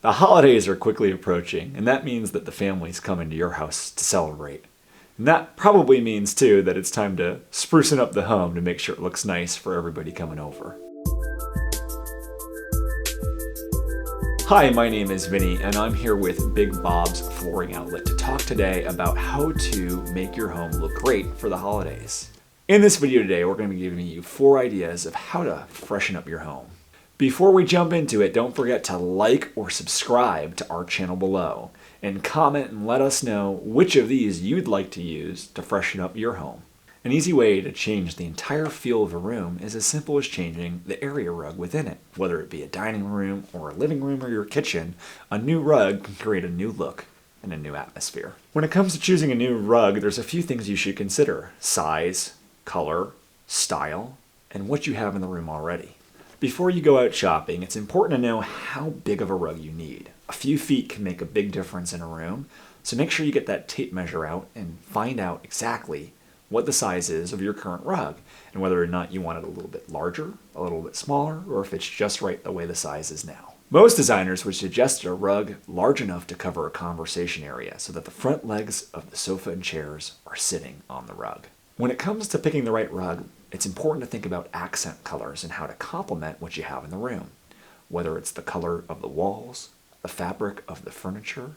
The holidays are quickly approaching, and that means that the family's coming to your house to celebrate. And that probably means, too, that it's time to sprucing up the home to make sure it looks nice for everybody coming over. Hi, my name is Vinny, and I'm here with Big Bob's Flooring Outlet to talk today about how to make your home look great for the holidays. In this video today, we're going to be giving you 4 ideas of how to freshen up your home. Before we jump into it, don't forget to like or subscribe to our channel below, and comment and let us know which of these you'd like to use to freshen up your home. An easy way to change the entire feel of a room is as simple as changing the area rug within it. Whether it be a dining room or a living room or your kitchen, a new rug can create a new look and a new atmosphere. When it comes to choosing a new rug, there's a few things you should consider: size, color, style, and what you have in the room already. Before you go out shopping, it's important to know how big of a rug you need. A few feet can make a big difference in a room, so make sure you get that tape measure out and find out exactly what the size is of your current rug, and whether or not you want it a little bit larger, a little bit smaller, or if it's just right the way the size is now. Most designers would suggest a rug large enough to cover a conversation area so that the front legs of the sofa and chairs are sitting on the rug. When it comes to picking the right rug, it's important to think about accent colors and how to complement what you have in the room. Whether it's the color of the walls, the fabric of the furniture,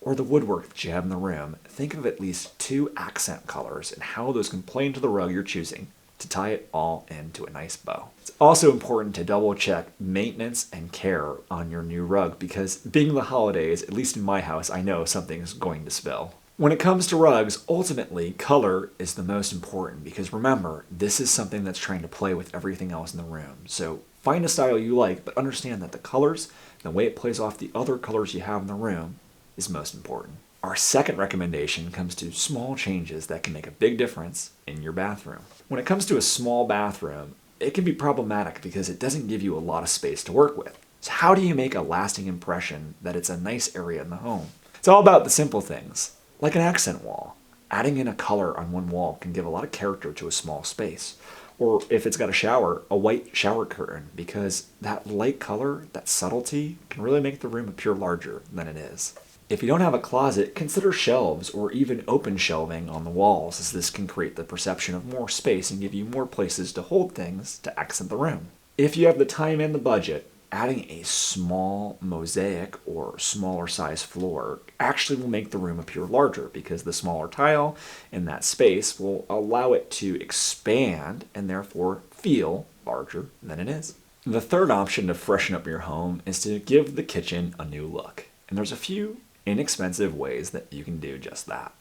or the woodwork that you have in the room, think of at least 2 accent colors and how those can play into the rug you're choosing to tie it all into a nice bow. It's also important to double check maintenance and care on your new rug, because being the holidays, at least in my house, I know something's going to spill. When it comes to rugs, ultimately, color is the most important, because remember, this is something that's trying to play with everything else in the room. So find a style you like, but understand that the colors, the way it plays off the other colors you have in the room, is most important. Our second recommendation comes to small changes that can make a big difference in your bathroom. When it comes to a small bathroom, it can be problematic because it doesn't give you a lot of space to work with. So how do you make a lasting impression that it's a nice area in the home? It's all about the simple things, like an accent wall. Adding in a color on one wall can give a lot of character to a small space. Or if it's got a shower, a white shower curtain, because that light color, that subtlety, can really make the room appear larger than it is. If you don't have a closet, consider shelves or even open shelving on the walls, as this can create the perception of more space and give you more places to hold things to accent the room. If you have the time and the budget, adding a small mosaic or smaller size floor actually will make the room appear larger, because the smaller tile in that space will allow it to expand and therefore feel larger than it is. The third option to freshen up your home is to give the kitchen a new look. And there's a few inexpensive ways that you can do just that.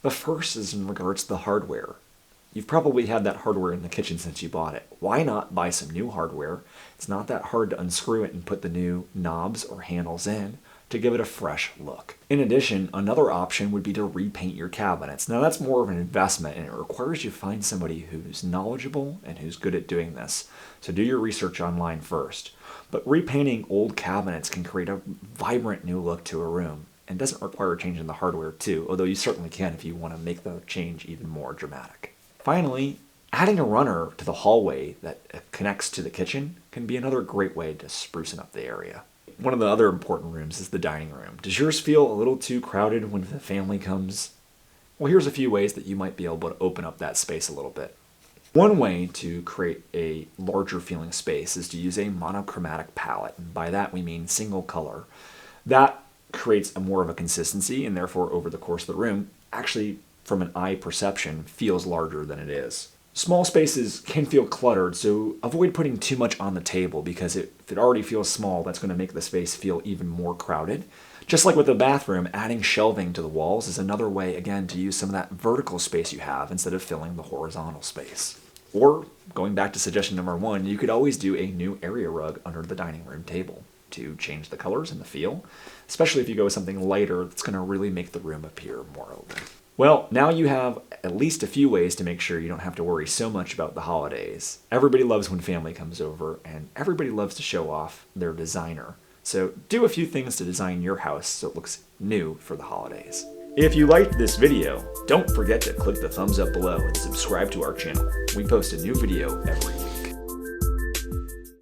The first is in regards to the hardware. You've probably had that hardware in the kitchen since you bought it. Why not buy some new hardware? It's not that hard to unscrew it and put the new knobs or handles in to give it a fresh look. In addition, another option would be to repaint your cabinets. Now that's more of an investment, and it requires you to find somebody who's knowledgeable and who's good at doing this. So do your research online first. But repainting old cabinets can create a vibrant new look to a room, and doesn't require changing the hardware too, although you certainly can if you want to make the change even more dramatic. Finally, adding a runner to the hallway that connects to the kitchen can be another great way to sprucing up the area. One of the other important rooms is the dining room. Does yours feel a little too crowded when the family comes? Well, here's a few ways that you might be able to open up that space a little bit. One way to create a larger feeling space is to use a monochromatic palette, and by that we mean single color. That creates more of a consistency, and therefore over the course of the room, actually from an eye perception, feels larger than it is. Small spaces can feel cluttered, so avoid putting too much on the table, because if it already feels small, that's going to make the space feel even more crowded. Just like with the bathroom, adding shelving to the walls is another way, again, to use some of that vertical space you have instead of filling the horizontal space. Or, going back to suggestion number 1, you could always do a new area rug under the dining room table to change the colors and the feel, especially if you go with something lighter that's going to really make the room appear more open. Well, now you have at least a few ways to make sure you don't have to worry so much about the holidays. Everybody loves when family comes over, and everybody loves to show off their designer. So do a few things to design your house so it looks new for the holidays. If you liked this video, don't forget to click the thumbs up below and subscribe to our channel. We post a new video every day.